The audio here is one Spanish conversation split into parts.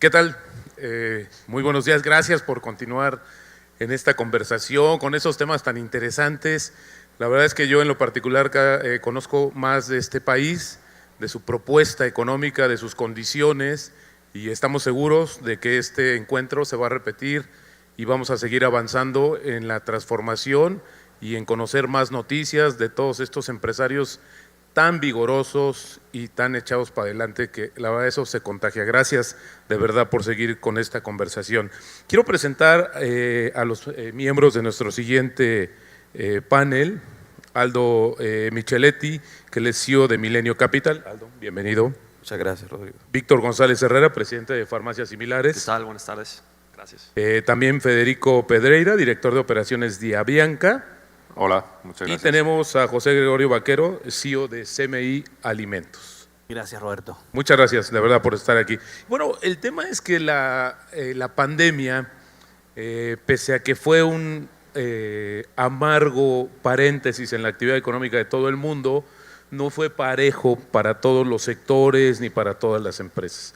¿Qué tal? Muy buenos días, gracias por continuar en esta conversación con esos temas tan interesantes. La verdad es que yo en lo particular conozco más de este país, de su propuesta económica, de sus condiciones, y estamos seguros de que este encuentro se va a repetir y vamos a seguir avanzando en la transformación y en conocer más noticias de todos estos empresarios tan vigorosos y tan echados para adelante que la verdad eso se contagia. Gracias de verdad por seguir con esta conversación. Quiero presentar a los miembros de nuestro siguiente panel. Aldo Micheletti, que es CEO de Milenio Capital. Aldo, bienvenido. Muchas gracias, Rodrigo. Víctor González Herrera, presidente de Farmacias Similares. ¿Qué tal? Buenas tardes. Gracias. También Federico Pedreira, director de operaciones de Avianca. Hola, muchas gracias. Y tenemos a José Gregorio Vaquero, CEO de CMI Alimentos. Gracias, Roberto. Muchas gracias, de verdad, por estar aquí. Bueno, el tema es que la pandemia, pese a que fue un amargo paréntesis en la actividad económica de todo el mundo, no fue parejo para todos los sectores ni para todas las empresas.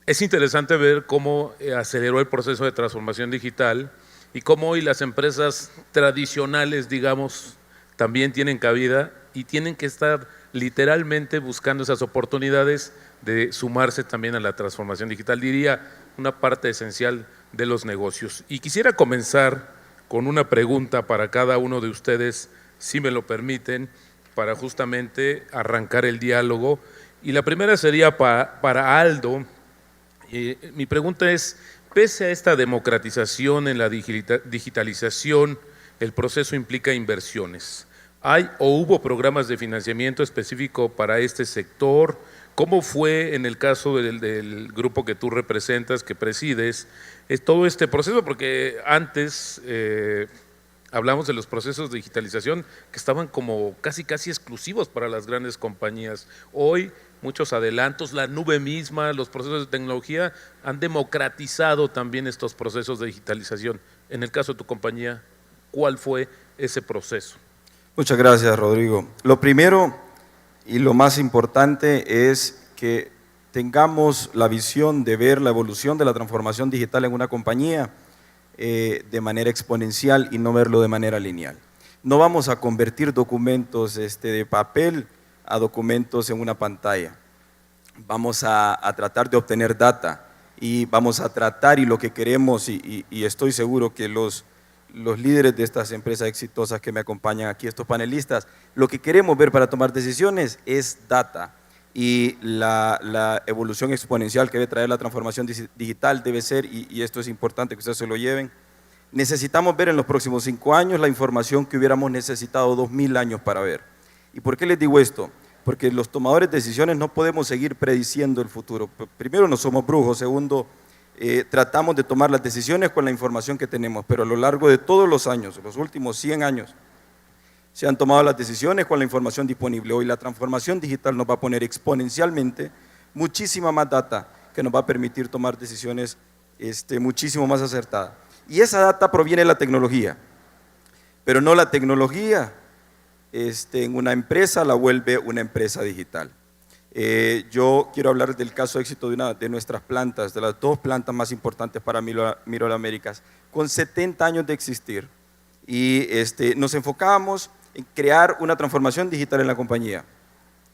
Es interesante ver cómo aceleró el proceso de transformación digital y cómo hoy las empresas tradicionales, digamos, también tienen cabida y tienen que estar literalmente buscando esas oportunidades de sumarse también a la transformación digital, diría una parte esencial de los negocios. Y quisiera comenzar con una pregunta para cada uno de ustedes, si me lo permiten, para justamente arrancar el diálogo. Y la primera sería para Aldo. Mi pregunta es, pese a esta democratización en la digitalización, el proceso implica inversiones. ¿Hay o hubo programas de financiamiento específico para este sector? ¿Cómo fue en el caso del grupo que tú representas, que presides, todo este proceso? Porque antes hablamos de los procesos de digitalización que estaban como casi exclusivos para las grandes compañías. Hoy muchos adelantos, la nube misma, los procesos de tecnología han democratizado también estos procesos de digitalización. En el caso de tu compañía, ¿cuál fue ese proceso? Muchas gracias, Rodrigo. Lo primero y lo más importante es que tengamos la visión de ver la evolución de la transformación digital en una compañía de manera exponencial y no verlo de manera lineal. No vamos a convertir documentos de papel a documentos en una pantalla. Vamos a tratar de obtener data y vamos a tratar, y lo que queremos, y estoy seguro que los líderes de estas empresas exitosas que me acompañan aquí, estos panelistas, lo que queremos ver para tomar decisiones es data, y la evolución exponencial que debe traer la transformación digital debe ser, y esto es importante que ustedes se lo lleven, necesitamos ver en los próximos 5 años la información que hubiéramos necesitado 2000 años para ver. ¿Y por qué les digo esto? Porque los tomadores de decisiones no podemos seguir prediciendo el futuro. Primero, no somos brujos. Segundo, tratamos de tomar las decisiones con la información que tenemos, pero a lo largo de todos los años, los últimos 100 años, se han tomado las decisiones con la información disponible. Hoy la transformación digital nos va a poner exponencialmente muchísima más data que nos va a permitir tomar decisiones muchísimo más acertadas. Y esa data proviene de la tecnología, pero no la tecnología en una empresa la vuelve una empresa digital. Yo quiero hablar del caso de éxito de nuestras plantas, de las 2 plantas más importantes para Mirror Américas, con 70 años de existir, y nos enfocábamos en crear una transformación digital en la compañía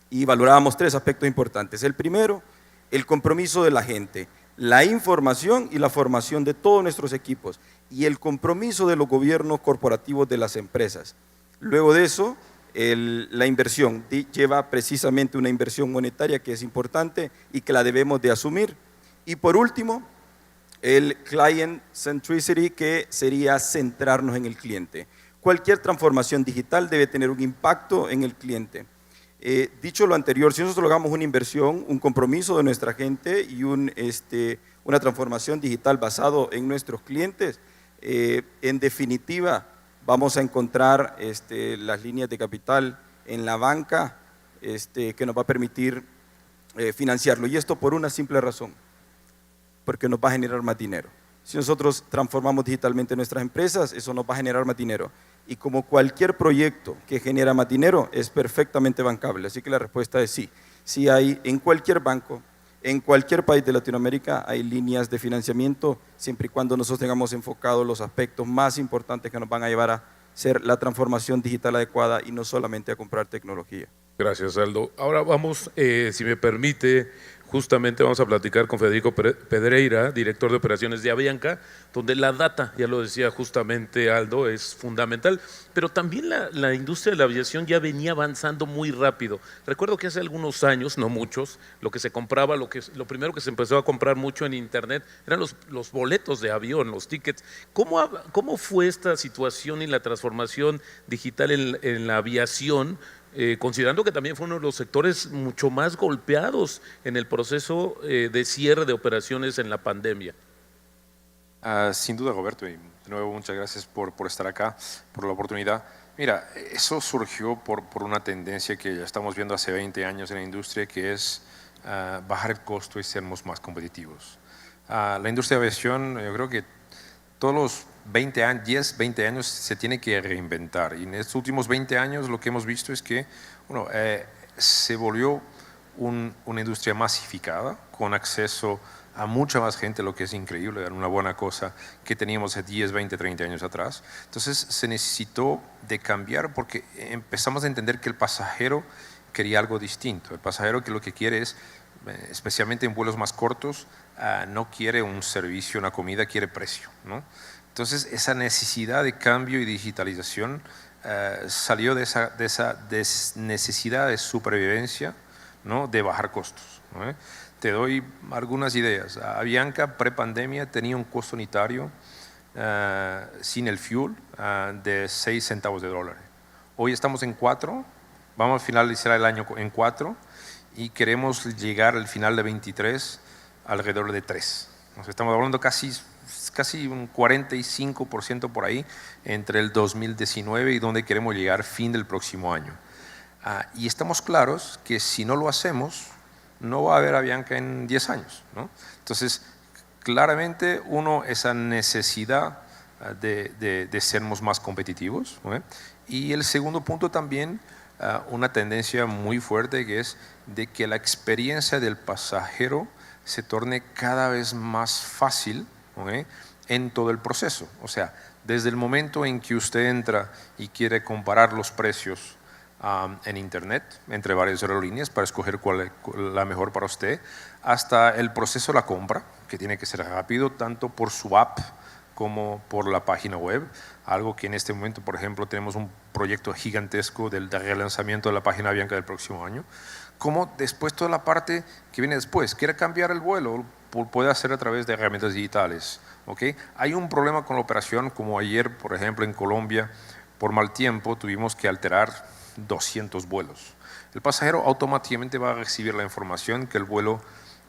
y valorábamos 3 aspectos importantes. El primero, el compromiso de la gente, la información y la formación de todos nuestros equipos, y el compromiso de los gobiernos corporativos de las empresas. Luego de eso, la inversión lleva precisamente una inversión monetaria que es importante y que la debemos de asumir. Y por último, el client centricity, que sería centrarnos en el cliente. Cualquier transformación digital debe tener un impacto en el cliente. Dicho lo anterior, si nosotros logramos una inversión, un compromiso de nuestra gente y una transformación digital basado en nuestros clientes, en definitiva, vamos a encontrar las líneas de capital en la banca que nos va a permitir financiarlo. Y esto por una simple razón, porque nos va a generar más dinero. Si nosotros transformamos digitalmente nuestras empresas, eso nos va a generar más dinero. Y como cualquier proyecto que genera más dinero, es perfectamente bancable. Así que la respuesta es sí. Sí hay en cualquier banco En cualquier país de Latinoamérica hay líneas de financiamiento, siempre y cuando nosotros tengamos enfocados los aspectos más importantes que nos van a llevar a hacer la transformación digital adecuada y no solamente a comprar tecnología. Gracias, Aldo. Ahora vamos, si me permite, justamente vamos a platicar con Federico Pedreira, director de operaciones de Avianca, donde la data, ya lo decía justamente Aldo, es fundamental, pero también la industria de la aviación ya venía avanzando muy rápido. Recuerdo que hace algunos años, no muchos, lo que se compraba, lo primero que se empezó a comprar mucho en internet eran los boletos de avión, los tickets. ¿Cómo fue esta situación y la transformación digital en la aviación? Considerando que también fue uno de los sectores mucho más golpeados en el proceso de cierre de operaciones en la pandemia. Sin duda, Roberto, y de nuevo muchas gracias por estar acá, por la oportunidad. Mira, eso surgió por una tendencia que ya estamos viendo hace 20 años en la industria, que es bajar el costo y sermos más competitivos. La industria de aviación, yo creo que todos los 20 años, 10, 20 años se tiene que reinventar, y en estos últimos 20 años lo que hemos visto es que se volvió una industria masificada, con acceso a mucha más gente, lo que es increíble, era una buena cosa que teníamos hace 10, 20, 30 años atrás. Entonces se necesitó de cambiar porque empezamos a entender que el pasajero quería algo distinto. El pasajero que lo que quiere es, especialmente en vuelos más cortos, no quiere un servicio, una comida, quiere precio, ¿no? Entonces esa necesidad de cambio y digitalización salió de esa necesidad de supervivencia, ¿no? De bajar costos, ¿no? Te doy algunas ideas. Avianca pre-pandemia tenía un costo unitario sin el fuel de 6 centavos de dólar. Hoy estamos en 4, vamos a finalizar el año en 4 y queremos llegar al final de 23 alrededor de 3. O sea, estamos hablando casi un 45% por ahí entre el 2019 y donde queremos llegar fin del próximo año. Y estamos claros que si no lo hacemos, no va a haber Avianca en 10 años, ¿no? Entonces, claramente, esa necesidad de sermos más competitivos, ¿no? Y el segundo punto también, una tendencia muy fuerte, que es de que la experiencia del pasajero se torne cada vez más fácil, ¿no? En todo el proceso. O sea, desde el momento en que usted entra y quiere comparar los precios en internet entre varias aerolíneas para escoger cuál es la mejor para usted, hasta el proceso de la compra, que tiene que ser rápido tanto por su app como por la página web, algo que en este momento, por ejemplo, tenemos un proyecto gigantesco del relanzamiento de la página Avianca del próximo año, como después toda la parte que viene después, quiere cambiar el vuelo, puede hacer a través de herramientas digitales, ¿okay? Hay un problema con la operación, como ayer, por ejemplo, en Colombia, por mal tiempo tuvimos que alterar 200 vuelos. El pasajero automáticamente va a recibir la información que el vuelo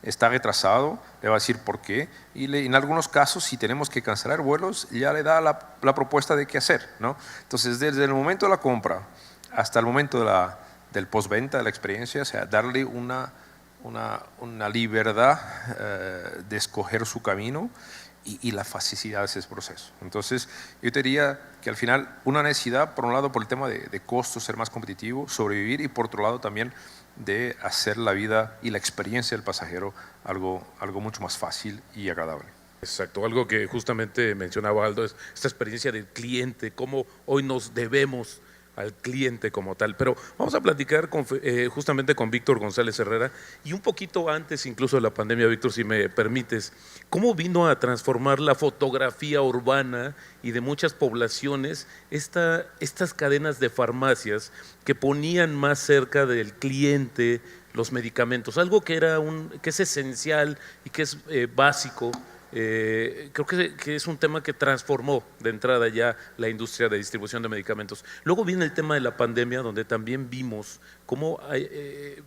está retrasado, le va a decir por qué, y en algunos casos, si tenemos que cancelar vuelos, ya le da la propuesta de qué hacer, ¿no? Entonces, desde el momento de la compra hasta el momento del postventa, de la experiencia, o sea, darle una libertad de escoger su camino y la facilidad de ese proceso. Entonces, yo te diría que al final una necesidad, por un lado, por el tema de costos, ser más competitivo, sobrevivir, y por otro lado también de hacer la vida y la experiencia del pasajero algo mucho más fácil y agradable. Exacto, algo que justamente mencionaba Aldo es esta experiencia del cliente, cómo hoy nos debemos al cliente como tal. Pero vamos a platicar justamente con Víctor González Herrera, y un poquito antes incluso de la pandemia, Víctor, si me permites, ¿cómo vino a transformar la fotografía urbana y de muchas poblaciones estas cadenas de farmacias que ponían más cerca del cliente los medicamentos? Algo que es esencial y que es básico. Creo que es un tema que transformó de entrada ya la industria de distribución de medicamentos. Luego viene el tema de la pandemia, donde también vimos cómo,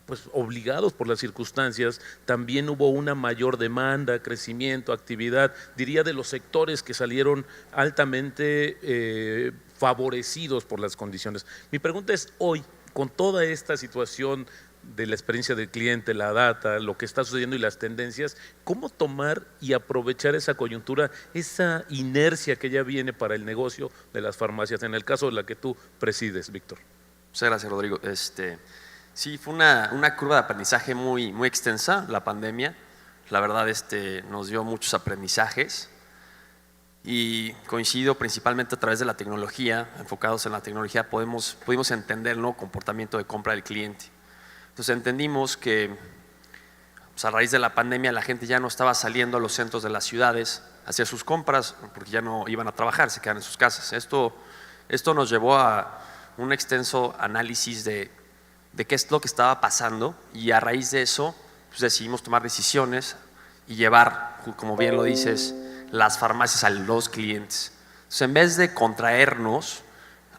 pues, obligados por las circunstancias, también hubo una mayor demanda, crecimiento, actividad, diría, de los sectores que salieron altamente favorecidos por las condiciones. Mi pregunta es, hoy, con toda esta situación de la experiencia del cliente, la data, lo que está sucediendo y las tendencias, ¿cómo tomar y aprovechar esa coyuntura, esa inercia que ya viene para el negocio de las farmacias, en el caso de la que tú presides, Víctor? Muchas gracias, Rodrigo. Sí, fue una curva de aprendizaje muy extensa, la pandemia. La verdad, nos dio muchos aprendizajes y coincido principalmente a través de la tecnología, enfocados en la tecnología, pudimos entender el nuevo comportamiento de compra del cliente. Entonces entendimos que pues, a raíz de la pandemia la gente ya no estaba saliendo a los centros de las ciudades a hacer sus compras porque ya no iban a trabajar, se quedaban en sus casas. Esto nos llevó a un extenso análisis de qué es lo que estaba pasando y a raíz de eso pues decidimos tomar decisiones y llevar, como bien lo dices, las farmacias a los clientes. Entonces, en vez de contraernos,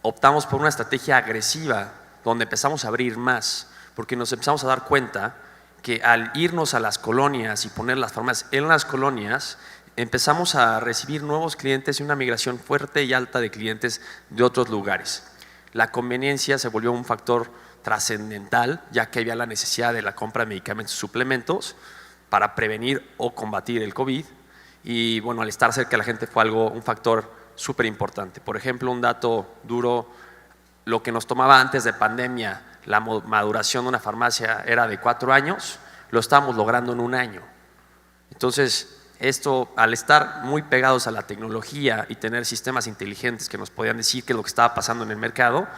optamos por una estrategia agresiva donde empezamos a abrir más, porque nos empezamos a dar cuenta que al irnos a las colonias y poner las farmacias en las colonias, empezamos a recibir nuevos clientes y una migración fuerte y alta de clientes de otros lugares. La conveniencia se volvió un factor trascendental, ya que había la necesidad de la compra de medicamentos y suplementos para prevenir o combatir el COVID. Y bueno, al estar cerca de la gente fue un factor súper importante. Por ejemplo, un dato duro, lo que nos tomaba antes de pandemia, la maduración de una farmacia era de 4 años, lo estábamos logrando en 1 año. Entonces, esto, al estar muy pegados a la tecnología y tener sistemas inteligentes que nos podían decir qué es lo que estaba pasando en el mercado,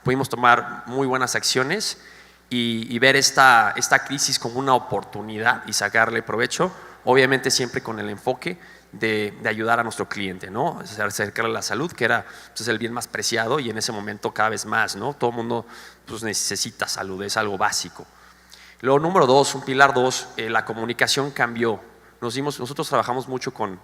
pudimos tomar muy buenas acciones y ver esta crisis como una oportunidad y sacarle provecho, obviamente siempre con el enfoque de ayudar a nuestro cliente, ¿no? Acercarle la salud, que era pues, el bien más preciado y en ese momento cada vez más, ¿no? Todo el mundo pues, necesita salud, es algo básico. Luego, número 2, un pilar 2, la comunicación cambió. Nosotros trabajamos mucho con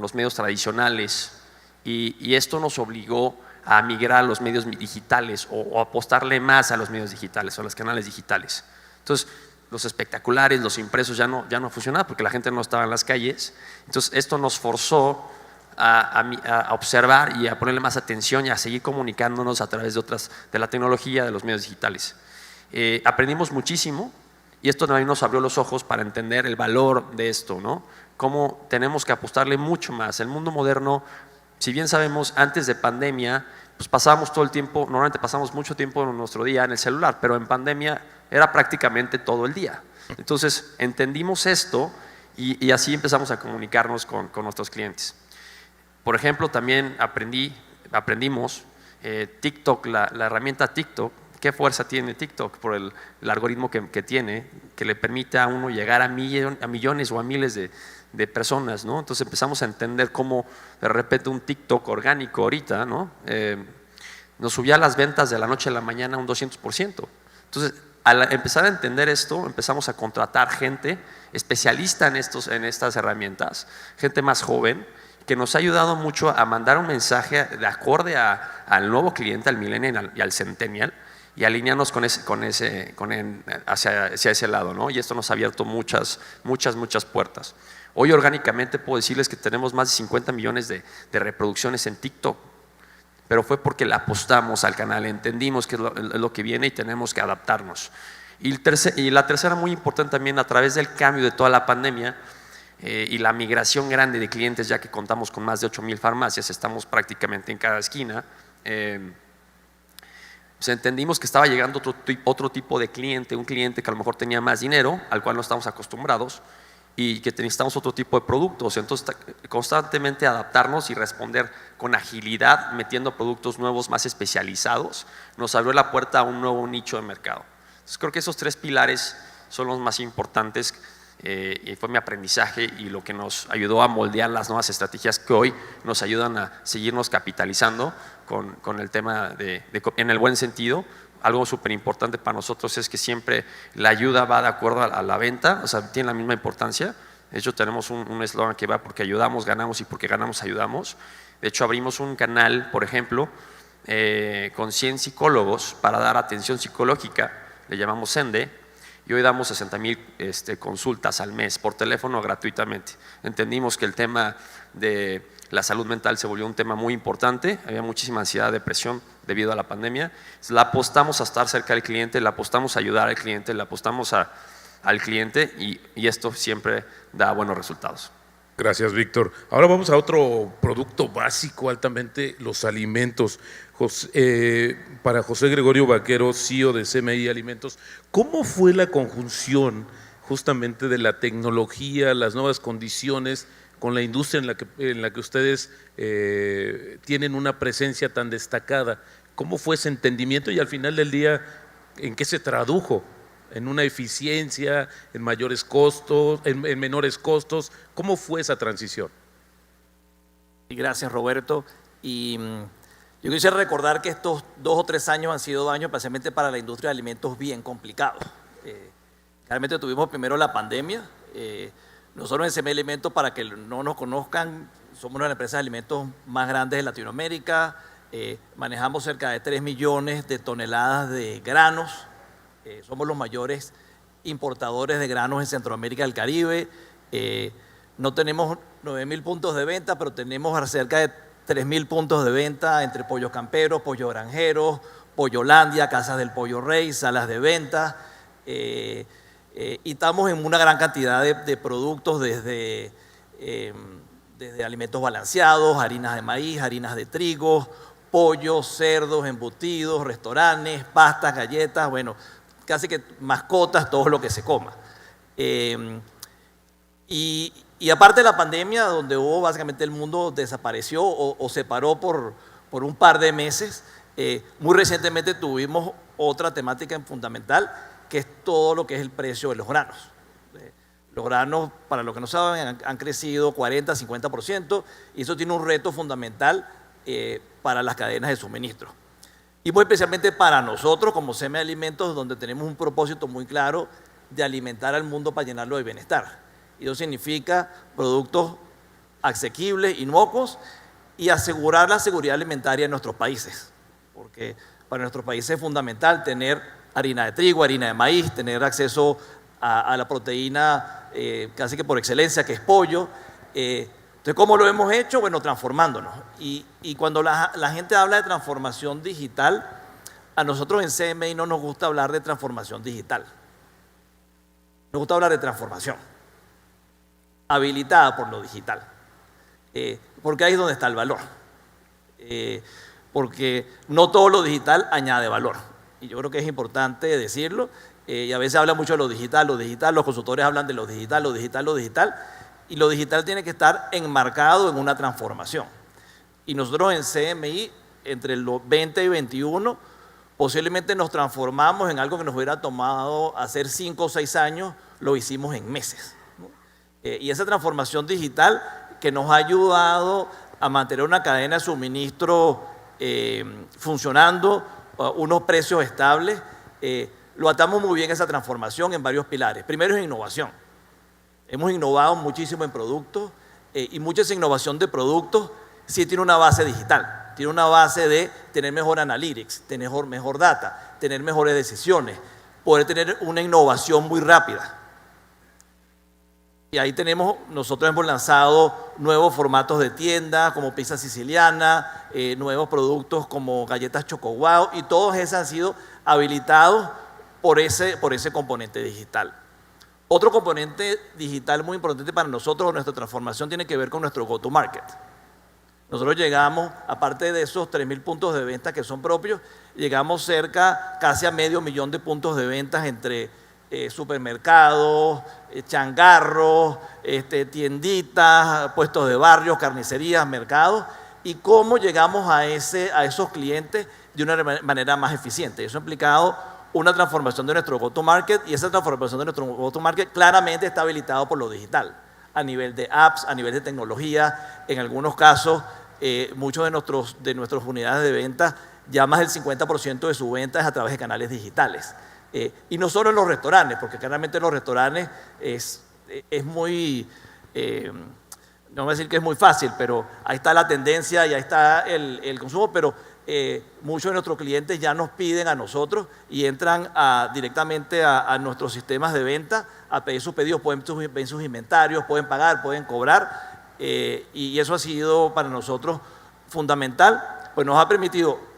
los medios tradicionales y esto nos obligó a migrar a los medios digitales o apostarle más a los medios digitales o a los canales digitales. Entonces, los espectaculares, los impresos ya no funcionaban porque la gente no estaba en las calles. Entonces, esto nos forzó a observar y a ponerle más atención y a seguir comunicándonos a través de la tecnología, de los medios digitales. Aprendimos muchísimo y esto también nos abrió los ojos para entender el valor de esto, ¿no? Cómo tenemos que apostarle mucho más. El mundo moderno, si bien sabemos, antes de pandemia, pues pasábamos todo el tiempo, normalmente pasamos mucho tiempo en nuestro día en el celular, pero en pandemia era prácticamente todo el día. Entonces, entendimos esto y así empezamos a comunicarnos con nuestros clientes. Por ejemplo, también aprendimos TikTok, la herramienta TikTok, qué fuerza tiene TikTok por el algoritmo que tiene, que le permite a uno llegar a millones o a miles de personas, ¿no? Entonces empezamos a entender cómo de repente un TikTok orgánico ahorita, ¿no? Nos subía las ventas de la noche a la mañana un 200%. Entonces, al empezar a entender esto, empezamos a contratar gente especialista en estas herramientas, gente más joven, que nos ha ayudado mucho a mandar un mensaje de acorde al nuevo cliente, al millennial y al centennial, y alinearnos hacia ese lado, ¿no? Y esto nos ha abierto muchas puertas. Hoy orgánicamente puedo decirles que tenemos más de 50 millones de reproducciones en TikTok, pero fue porque le apostamos al canal, entendimos que es lo que viene y tenemos que adaptarnos. Y la tercera, muy importante también, a través del cambio de toda la pandemia y la migración grande de clientes, ya que contamos con más de 8,000 farmacias, estamos prácticamente en cada esquina, pues entendimos que estaba llegando otro tipo de cliente, un cliente que a lo mejor tenía más dinero, al cual no estamos acostumbrados, y que necesitamos otro tipo de productos. Entonces, constantemente adaptarnos y responder con agilidad, metiendo productos nuevos más especializados, nos abrió la puerta a un nuevo nicho de mercado. Entonces, creo que esos 3 pilares son los más importantes y fue mi aprendizaje y lo que nos ayudó a moldear las nuevas estrategias que hoy nos ayudan a seguirnos capitalizando con el tema en el buen sentido. Algo súper importante para nosotros es que siempre la ayuda va de acuerdo a la venta, o sea, tiene la misma importancia. De hecho, tenemos un eslogan que va porque ayudamos, ganamos y porque ganamos, ayudamos. De hecho, abrimos un canal, por ejemplo, con 100 psicólogos para dar atención psicológica, le llamamos Sende, y hoy damos 60,000 consultas al mes por teléfono gratuitamente. Entendimos que el tema de la salud mental se volvió un tema muy importante, había muchísima ansiedad, depresión debido a la pandemia. La apostamos a estar cerca del cliente, la apostamos a ayudar al cliente, la apostamos al cliente y esto siempre da buenos resultados. Gracias, Víctor. Ahora vamos a otro producto básico altamente, los alimentos. para José Gregorio Vaquero, CEO de CMI Alimentos, ¿cómo fue la conjunción justamente de la tecnología, las nuevas condiciones con la industria en la que ustedes tienen una presencia tan destacada? ¿Cómo fue ese entendimiento y al final del día en qué se tradujo? ¿En una eficiencia, en mayores costos, en menores costos? ¿Cómo fue esa transición? Y gracias, Roberto. Yo quisiera recordar que estos 2 o 3 años han sido años, especialmente para la industria de alimentos, bien complicados. Realmente tuvimos primero la pandemia. Nosotros en CMI Alimentos, para que no nos conozcan, somos una de las empresas de alimentos más grandes de Latinoamérica. Manejamos cerca de 3 millones de toneladas de granos. Somos los mayores importadores de granos en Centroamérica y el Caribe. No tenemos 9.000 puntos de venta, pero tenemos cerca de 3.000 puntos de venta entre pollos camperos, pollos granjeros, Pollolandia, casas del pollo rey, salas de venta. Y estamos en una gran cantidad de productos desde alimentos balanceados, harinas de maíz, harinas de trigo, pollos, cerdos, embutidos, restaurantes, pastas, galletas, bueno, casi que mascotas, todo lo que se coma. Y aparte de la pandemia, donde hubo básicamente el mundo desapareció o se paró por un par de meses, muy recientemente tuvimos otra temática fundamental, que es todo lo que es el precio de los granos. Los granos, para los que no saben, han crecido 40, 50%, y eso tiene un reto fundamental para las cadenas de suministro. Y muy especialmente para nosotros, como CMI Alimentos, donde tenemos un propósito muy claro de alimentar al mundo para llenarlo de bienestar. Y eso significa productos asequibles, inocuos, y asegurar la seguridad alimentaria en nuestros países. Porque para nuestros países es fundamental tener harina de trigo, harina de maíz, tener acceso a la proteína casi que por excelencia, que es pollo. Entonces, ¿cómo lo hemos hecho? Bueno, transformándonos. Y cuando la gente habla de transformación digital, a nosotros en CMI no nos gusta hablar de transformación digital. Nos gusta hablar de transformación habilitada por lo digital, porque ahí es donde está el valor, porque no todo lo digital añade valor, y yo creo que es importante decirlo, y a veces habla mucho de lo digital, los consultores hablan de lo digital, y lo digital tiene que estar enmarcado en una transformación. Y nosotros en CMI, entre los 20 y 21, posiblemente nos transformamos en algo que nos hubiera tomado hacer 5 o 6 años, lo hicimos en meses. Y esa transformación digital que nos ha ayudado a mantener una cadena de suministro funcionando, unos precios estables, lo atamos muy bien esa transformación en varios pilares. Primero es innovación. Hemos innovado muchísimo en productos y mucha esa innovación de productos sí tiene una base digital, tiene una base de tener mejor analytics, tener mejor data, tener mejores decisiones, poder tener una innovación muy rápida. Y ahí nosotros hemos lanzado nuevos formatos de tienda como pizza siciliana, nuevos productos como galletas Choco Wow, y todos esos han sido habilitados por ese componente digital. Otro componente digital muy importante para nosotros, nuestra transformación, tiene que ver con nuestro go-to-market. Nosotros llegamos, aparte de esos 3.000 puntos de venta que son propios, llegamos casi a 500.000 de puntos de ventas entre supermercados, changarros, tienditas, puestos de barrios, carnicerías, mercados, y cómo llegamos a esos clientes de una manera más eficiente. Eso ha implicado una transformación de nuestro go-to-market, y esa transformación de nuestro go-to-market claramente está habilitado por lo digital, a nivel de apps, a nivel de tecnología. En algunos casos, muchos de nuestras unidades de venta, ya más del 50% de su venta es a través de canales digitales. Y no solo en los restaurantes, porque claramente en los restaurantes es muy, no voy a decir que es muy fácil, pero ahí está la tendencia y ahí está el consumo, pero muchos de nuestros clientes ya nos piden a nosotros y entran directamente a nuestros sistemas de venta a pedir sus pedidos, pueden ver sus inventarios, pueden pagar, pueden cobrar, y eso ha sido para nosotros fundamental, pues nos ha permitido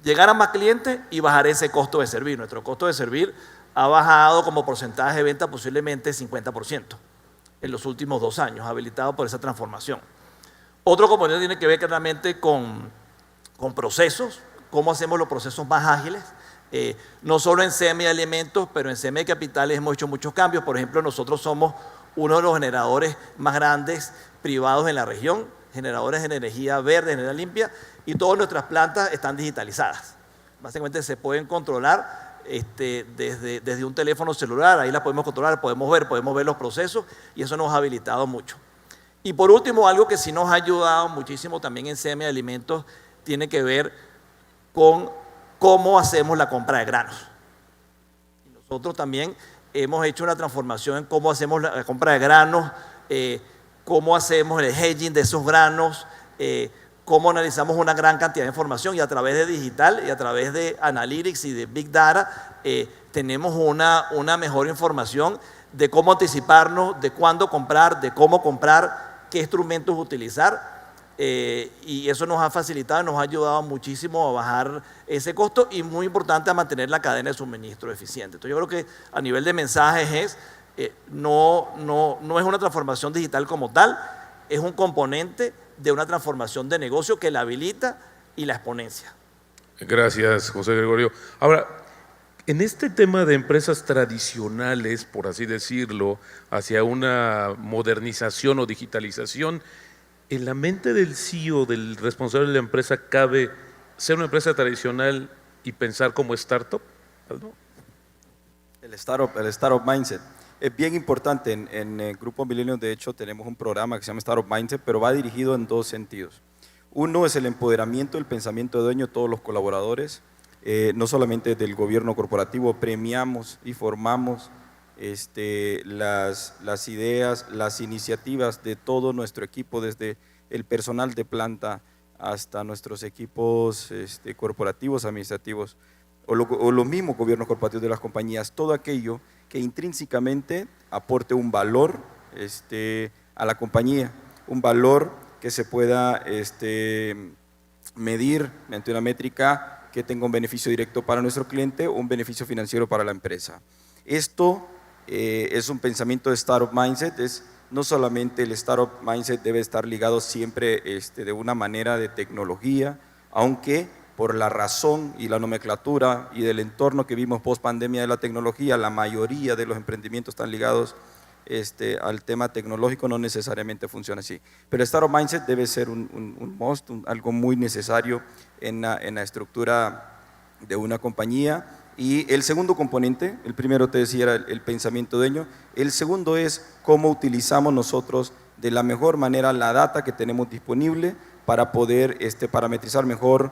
llegar a más clientes y bajar ese costo de servir. Nuestro costo de servir ha bajado como porcentaje de venta posiblemente 50% en los últimos 2 años, habilitado por esa transformación. Otro componente tiene que ver claramente con con procesos, cómo hacemos los procesos más ágiles. No solo en SEMI de alimentos, pero en SEMI de capitales hemos hecho muchos cambios. Por ejemplo, nosotros somos uno de los generadores más grandes privados en la región, generadores de energía verde, energía limpia, y todas nuestras plantas están digitalizadas. Básicamente se pueden controlar desde un teléfono celular, ahí las podemos controlar, podemos ver los procesos, y eso nos ha habilitado mucho. Y por último, algo que sí nos ha ayudado muchísimo también en SEMI de alimentos tiene que ver con cómo hacemos la compra de granos. Y nosotros también hemos hecho una transformación en cómo hacemos la compra de granos, cómo hacemos el hedging de esos granos, cómo analizamos una gran cantidad de información, y a través de digital y a través de analytics y de big data tenemos una mejor información de cómo anticiparnos, de cuándo comprar, de cómo comprar, qué instrumentos utilizar. Y eso nos ha facilitado, nos ha ayudado muchísimo a bajar ese costo, y muy importante a mantener la cadena de suministro eficiente. Entonces yo creo que a nivel de mensajes no es una transformación digital como tal, es un componente de una transformación de negocio que la habilita y la exponencia. Gracias, José Gregorio. Ahora, en este tema de empresas tradicionales, por así decirlo, hacia una modernización o digitalización, ¿en la mente del CEO, del responsable de la empresa, cabe ser una empresa tradicional y pensar como startup? ¿No? El startup mindset. Es bien importante. En el Grupo Milenio, de hecho, tenemos un programa que se llama Startup Mindset, pero va dirigido en dos sentidos. Uno es el empoderamiento del pensamiento de dueño de todos los colaboradores. No solamente del gobierno corporativo, premiamos y formamos las ideas, las iniciativas de todo nuestro equipo, desde el personal de planta hasta nuestros equipos corporativos, administrativos, o los mismos gobiernos corporativos de las compañías, todo aquello que intrínsecamente aporte un valor a la compañía, un valor que se pueda medir mediante una métrica que tenga un beneficio directo para nuestro cliente o un beneficio financiero para la empresa. Esto es un pensamiento de Startup Mindset. No solamente el Startup Mindset debe estar ligado siempre de una manera de tecnología, aunque por la razón y la nomenclatura y del entorno que vimos post pandemia de la tecnología, la mayoría de los emprendimientos están ligados al tema tecnológico, no necesariamente funciona así. Pero el Startup Mindset debe ser un must, algo muy necesario en la estructura de una compañía. Y el segundo componente, el primero te decía era el pensamiento dueño, el segundo es cómo utilizamos nosotros de la mejor manera la data que tenemos disponible para poder parametrizar mejor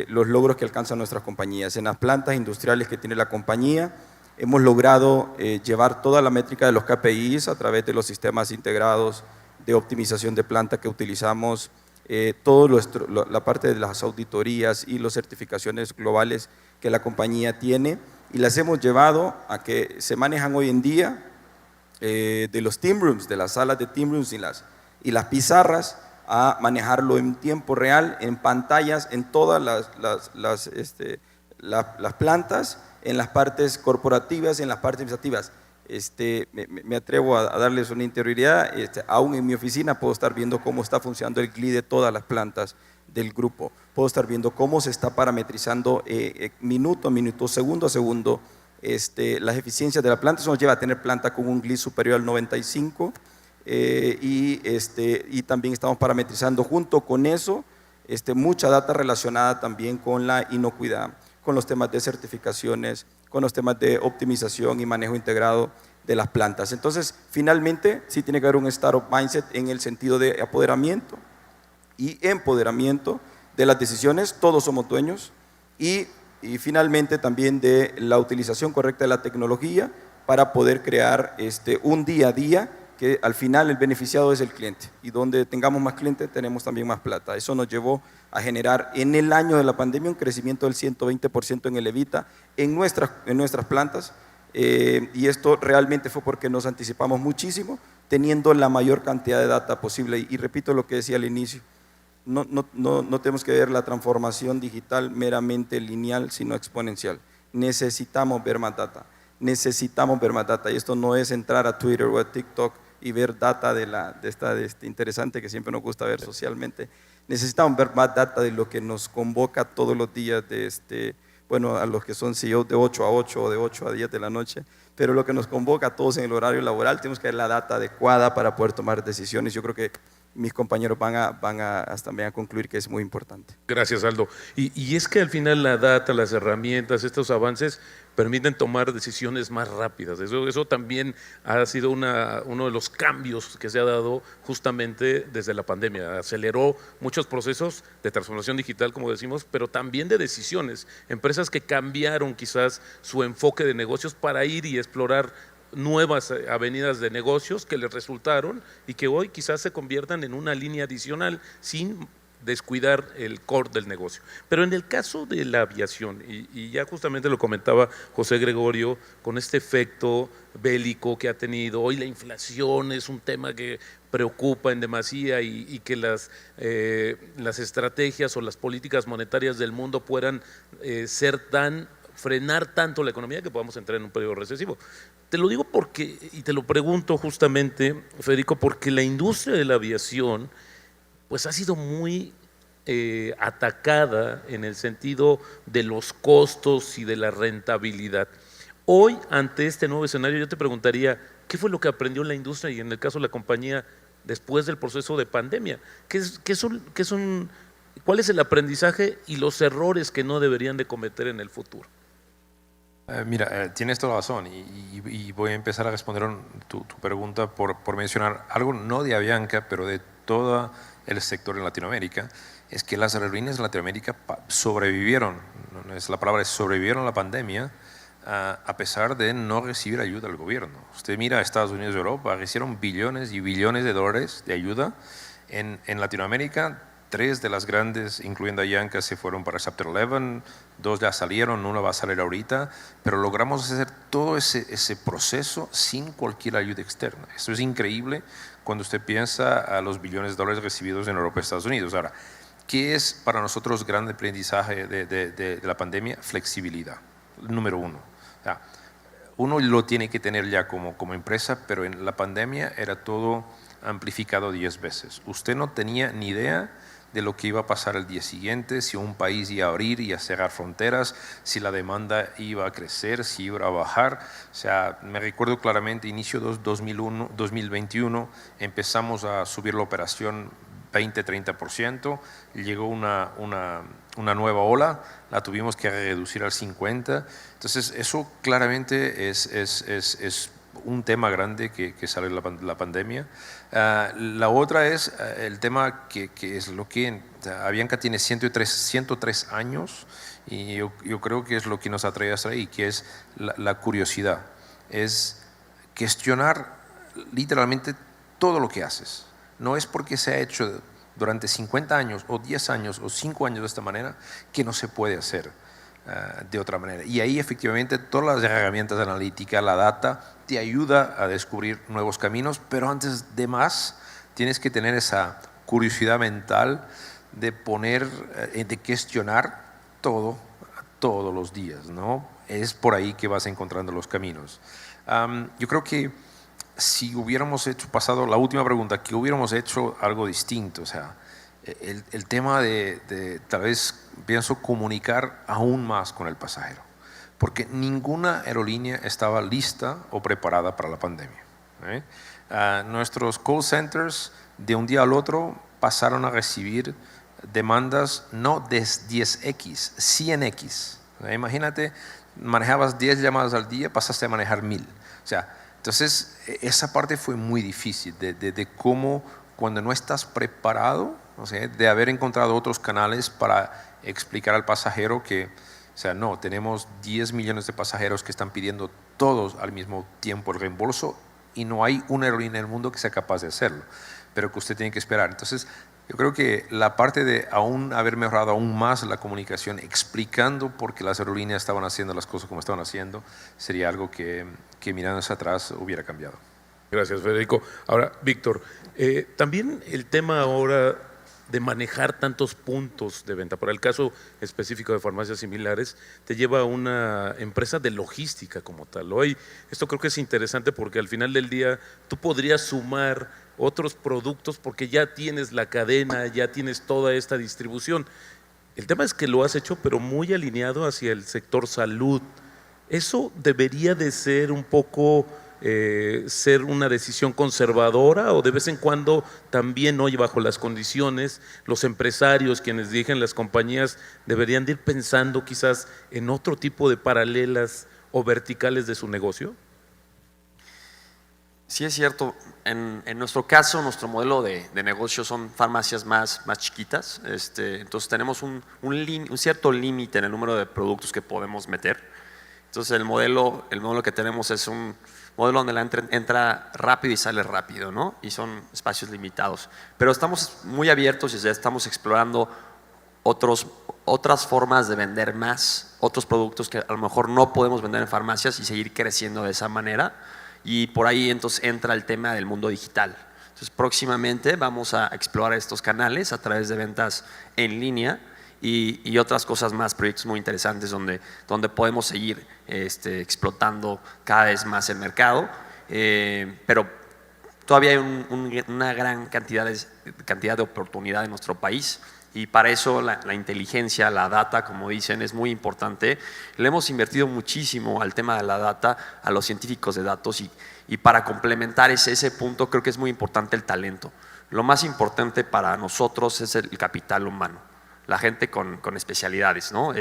los logros que alcanzan nuestras compañías. En las plantas industriales que tiene la compañía, hemos logrado llevar toda la métrica de los KPIs a través de los sistemas integrados de optimización de planta que utilizamos, la parte de las auditorías y las certificaciones globales que la compañía tiene, y las hemos llevado a que se manejan hoy en día de los team rooms, de las salas de team rooms y las pizarras, a manejarlo en tiempo real, en pantallas, en todas las plantas, en las partes corporativas, en las partes administrativas. Me atrevo a darles una interioridad. Aún en mi oficina puedo estar viendo cómo está funcionando el GLI de todas las plantas del grupo. Puedo estar viendo cómo se está parametrizando minuto a minuto, segundo a segundo, las eficiencias de la planta. Eso nos lleva a tener planta con un GLI superior al 95, y también estamos parametrizando junto con eso mucha data relacionada también con la inocuidad, con los temas de certificaciones, con los temas de optimización y manejo integrado de las plantas. Entonces, finalmente, sí tiene que haber un startup mindset en el sentido de apoderamiento y empoderamiento de las decisiones. Todos somos dueños, y finalmente también de la utilización correcta de la tecnología para poder crear un día a día que al final el beneficiado es el cliente, y donde tengamos más clientes tenemos también más plata. Eso nos llevó a generar en el año de la pandemia un crecimiento del 120% en el EBITDA en nuestras plantas, y esto realmente fue porque nos anticipamos muchísimo, teniendo la mayor cantidad de data posible. Y repito lo que decía al inicio, no tenemos que ver la transformación digital meramente lineal, sino exponencial. Necesitamos ver más data, y esto no es entrar a Twitter o a TikTok y ver data de esta interesante que siempre nos gusta ver socialmente, necesitamos ver más data de lo que nos convoca todos los días bueno, a los que son CEOs de 8 a 8 o de 8 a 10 de la noche, pero lo que nos convoca a todos en el horario laboral, tenemos que ver la data adecuada para poder tomar decisiones. Yo creo que mis compañeros también a concluir que es muy importante. Gracias, Aldo. Y es que al final la data, las herramientas, estos avances permiten tomar decisiones más rápidas. Eso también ha sido uno de los cambios que se ha dado justamente desde la pandemia. Aceleró muchos procesos de transformación digital, como decimos, pero también de decisiones. Empresas que cambiaron quizás su enfoque de negocios para ir y explorar nuevas avenidas de negocios que les resultaron y que hoy quizás se conviertan en una línea adicional sin descuidar el core del negocio. Pero en el caso de la aviación, y ya justamente lo comentaba José Gregorio, con este efecto bélico que ha tenido, hoy la inflación es un tema que preocupa en demasía y que las estrategias o las políticas monetarias del mundo puedan frenar tanto la economía que podamos entrar en un periodo recesivo. Te lo digo porque, y te lo pregunto justamente, Federico, porque la industria de la aviación pues ha sido muy atacada en el sentido de los costos y de la rentabilidad. Hoy, ante este nuevo escenario, yo te preguntaría, ¿qué fue lo que aprendió la industria y en el caso de la compañía después del proceso de pandemia? ¿Cuál es el aprendizaje y los errores que no deberían de cometer en el futuro? Mira, tienes toda la razón y voy a empezar a responder tu pregunta por mencionar algo no de Avianca, pero de todo el sector en Latinoamérica. Es que las aerolíneas de Latinoamérica sobrevivieron, no es la palabra, sobrevivieron a la pandemia a pesar de no recibir ayuda del gobierno. Usted mira a Estados Unidos y Europa, recibieron billones y billones de dólares de ayuda. En Latinoamérica, 3 de las grandes, incluyendo Avianca, se fueron para Chapter 11, 2 ya salieron, 1 va a salir ahorita, pero logramos hacer todo ese proceso sin cualquier ayuda externa. Esto es increíble cuando usted piensa a los billones de dólares recibidos en Europa y Estados Unidos. Ahora, ¿qué es para nosotros gran aprendizaje de la pandemia? Flexibilidad, número 1. O sea, uno lo tiene que tener ya como empresa, pero en la pandemia era todo amplificado 10 veces. Usted no tenía ni idea de lo que iba a pasar el día siguiente, si un país iba a abrir y a cerrar fronteras, si la demanda iba a crecer, si iba a bajar. O sea, me recuerdo claramente, inicio 2021, empezamos a subir la operación 20-30%, llegó una nueva ola, la tuvimos que reducir al 50%. Entonces, eso claramente es un tema grande que sale de la pandemia. La otra es el tema que es lo que Avianca tiene 103 años y yo creo que es lo que nos atrae hasta ahí, que es la curiosidad, es cuestionar literalmente todo lo que haces. No es porque se ha hecho durante 50 años o 10 años o 5 años de esta manera que no se puede hacer de otra manera. Y ahí efectivamente todas las herramientas analíticas, la data, te ayuda a descubrir nuevos caminos, pero antes de más tienes que tener esa curiosidad mental de de cuestionar todo todos los días, ¿no? Es por ahí que vas encontrando los caminos. Yo creo que si hubiéramos pasado la última pregunta, que hubiéramos hecho algo distinto, o sea, el tema de tal vez, pienso, comunicar aún más con el pasajero, porque ninguna aerolínea estaba lista o preparada para la pandemia. Nuestros call centers de un día al otro pasaron a recibir demandas no de 10x, 100x. Imagínate, manejabas 10 llamadas al día, pasaste a manejar 1000. O sea, entonces esa parte fue muy difícil de cómo cuando no estás preparado, o sea, de haber encontrado otros canales para explicar al pasajero que, o sea, no, tenemos 10 millones de pasajeros que están pidiendo todos al mismo tiempo el reembolso y no hay una aerolínea en el mundo que sea capaz de hacerlo, pero que usted tiene que esperar. Entonces, yo creo que la parte de haber mejorado aún más la comunicación, explicando por qué las aerolíneas estaban haciendo las cosas como estaban haciendo, sería algo que mirando hacia atrás hubiera cambiado. Gracias, Federico. Ahora, Víctor, también el tema ahora de manejar tantos puntos de venta, para el caso específico de farmacias similares, te lleva a una empresa de logística como tal. Hoy, esto creo que es interesante porque al final del día tú podrías sumar otros productos porque ya tienes la cadena, ya tienes toda esta distribución. El tema es que lo has hecho, pero muy alineado hacia el sector salud. ¿Eso debería de ser un poco ser una decisión conservadora o de vez en cuando también hoy bajo las condiciones los empresarios, quienes dirigen las compañías, deberían de ir pensando quizás en otro tipo de paralelas o verticales de su negocio? Sí, es cierto. En nuestro caso, nuestro modelo de negocio son farmacias más chiquitas. Entonces tenemos un cierto límite en el número de productos que podemos meter. Entonces el modelo que tenemos es un modelo donde la entra rápido y sale rápido, ¿no? Y son espacios limitados. Pero estamos muy abiertos y ya estamos explorando otras formas de vender más, otros productos que a lo mejor no podemos vender en farmacias y seguir creciendo de esa manera. Y por ahí entonces entra el tema del mundo digital. Entonces próximamente vamos a explorar estos canales a través de ventas en línea y otras cosas más, proyectos muy interesantes donde podemos seguir explotando cada vez más el mercado, pero todavía hay una gran cantidad de oportunidad en nuestro país. Y para eso la inteligencia, la data, como dicen, es muy importante. Le hemos invertido muchísimo al tema de la data, a los científicos de datos y para complementar ese punto creo que es muy importante el talento. Lo más importante para nosotros es el capital humano, la gente con especialidades, ¿no?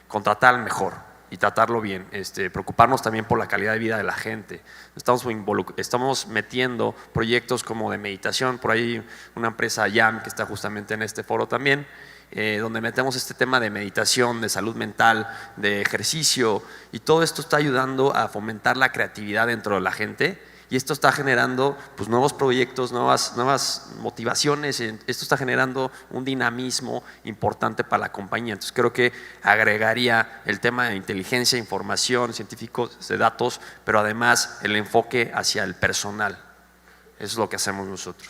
Contratar al mejor y tratarlo bien, preocuparnos también por la calidad de vida de la gente. Estamos metiendo proyectos como de meditación, por ahí una empresa YAM que está justamente en este foro también, donde metemos este tema de meditación, de salud mental, de ejercicio, y todo esto está ayudando a fomentar la creatividad dentro de la gente. Y esto está generando pues, nuevos proyectos, nuevas motivaciones, esto está generando un dinamismo importante para la compañía. Entonces creo que agregaría el tema de inteligencia, información, científicos de datos, pero además el enfoque hacia el personal. Eso es lo que hacemos nosotros.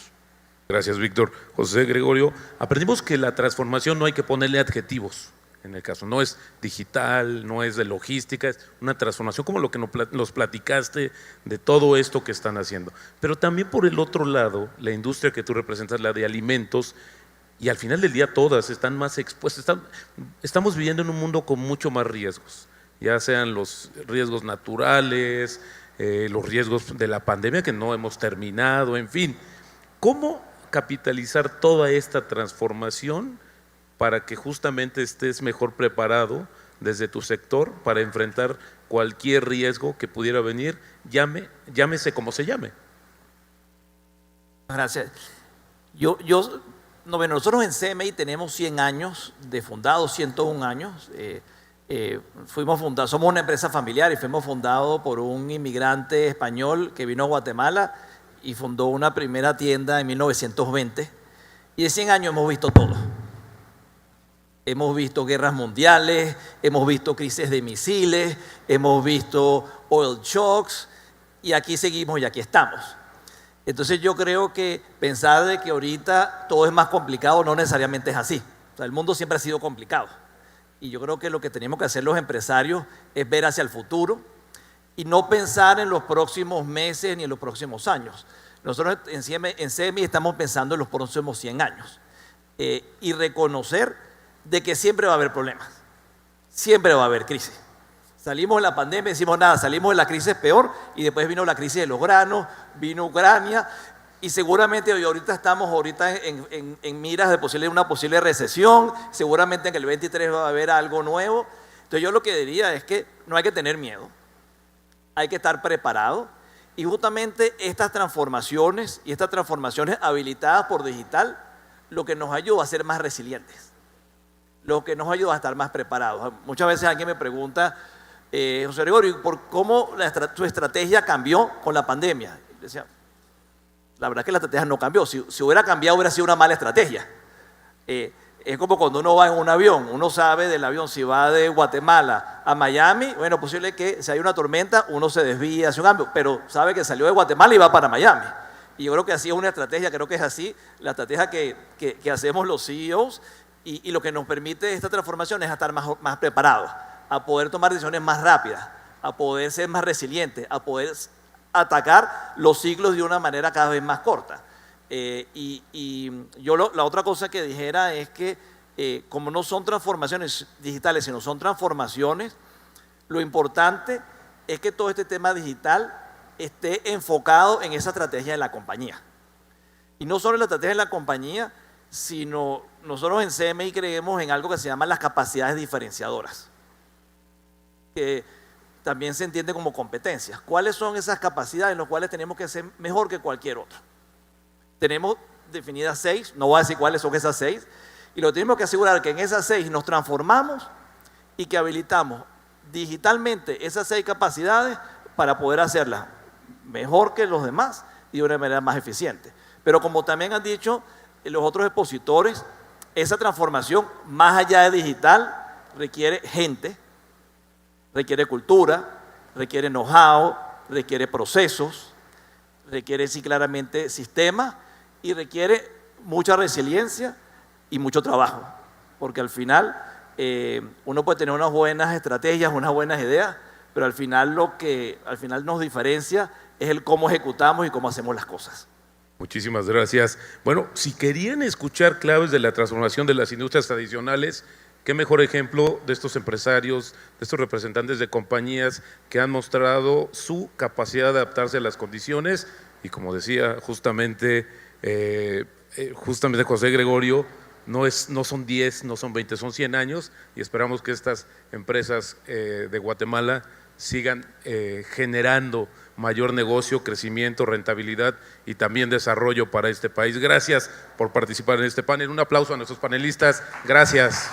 Gracias, Víctor. José Gregorio, aprendimos que la transformación no hay que ponerle adjetivos. En el caso, no es digital, no es de logística, es una transformación como lo que nos platicaste de todo esto que están haciendo. Pero también por el otro lado, la industria que tú representas, la de alimentos, y al final del día todas están más expuestas. Estamos viviendo en un mundo con mucho más riesgos, ya sean los riesgos naturales, los riesgos de la pandemia que no hemos terminado, en fin. ¿Cómo capitalizar toda esta transformación para que justamente estés mejor preparado desde tu sector para enfrentar cualquier riesgo que pudiera venir, llámese como se llame? Gracias. Nosotros en CMI tenemos 100 años de fundados, 101 años. Somos una empresa familiar y fuimos fundados por un inmigrante español que vino a Guatemala y fundó una primera tienda en 1920. Y en 100 años hemos visto todo. Hemos visto guerras mundiales, hemos visto crisis de misiles, hemos visto oil shocks y aquí seguimos y aquí estamos. Entonces yo creo que pensar de que ahorita todo es más complicado no necesariamente es así. O sea, el mundo siempre ha sido complicado y yo creo que lo que tenemos que hacer los empresarios es ver hacia el futuro y no pensar en los próximos meses ni en los próximos años. Nosotros en CMI estamos pensando en los próximos 100 años y reconocer de que siempre va a haber problemas, siempre va a haber crisis. Salimos de la pandemia, decimos nada, salimos de la crisis peor y después vino la crisis de los granos, vino Ucrania y seguramente ahorita estamos en miras de una posible recesión, seguramente en el 23 va a haber algo nuevo. Entonces yo lo que diría es que no hay que tener miedo, hay que estar preparado y justamente estas transformaciones habilitadas por digital lo que nos ayuda a ser más resilientes, lo que nos ayuda a estar más preparados. Muchas veces alguien me pregunta, José Gregorio, ¿por cómo tu estrategia cambió con la pandemia? Decía, la verdad es que la estrategia no cambió. Si hubiera cambiado, hubiera sido una mala estrategia. Es como cuando uno va en un avión, uno sabe del avión, si va de Guatemala a Miami, bueno, posible que si hay una tormenta, uno se desvía, hace un cambio, pero sabe que salió de Guatemala y va para Miami. Y yo creo que así es una estrategia, creo que es así, la estrategia que hacemos los CEOs. Y lo que nos permite esta transformación es estar más preparados, a poder tomar decisiones más rápidas, a poder ser más resilientes, a poder atacar los ciclos de una manera cada vez más corta. Y yo la otra cosa que dijera es que como no son transformaciones digitales, sino son transformaciones, lo importante es que todo este tema digital esté enfocado en esa estrategia de la compañía. Y no solo en la estrategia de la compañía, sino nosotros en CMI creemos en algo que se llama las capacidades diferenciadoras, que también se entiende como competencias. ¿Cuáles son esas capacidades en las cuales tenemos que ser mejor que cualquier otro? Tenemos definidas 6, no voy a decir cuáles son esas 6, y lo tenemos que asegurar que en esas 6 nos transformamos y que habilitamos digitalmente esas 6 capacidades para poder hacerlas mejor que los demás y de una manera más eficiente. Pero como también han dicho los otros expositores, esa transformación más allá de digital requiere gente, requiere cultura, requiere know-how, requiere procesos, requiere sí claramente sistemas y requiere mucha resiliencia y mucho trabajo, porque al final uno puede tener unas buenas estrategias, unas buenas ideas, pero al final lo que nos diferencia es el cómo ejecutamos y cómo hacemos las cosas. Muchísimas gracias. Bueno, si querían escuchar claves de la transformación de las industrias tradicionales, qué mejor ejemplo de estos empresarios, de estos representantes de compañías que han mostrado su capacidad de adaptarse a las condiciones y como decía justamente José Gregorio, no son 10, no son 20, son 100 años y esperamos que estas empresas de Guatemala sigan generando mayor negocio, crecimiento, rentabilidad y también desarrollo para este país. Gracias por participar en este panel. Un aplauso a nuestros panelistas. Gracias.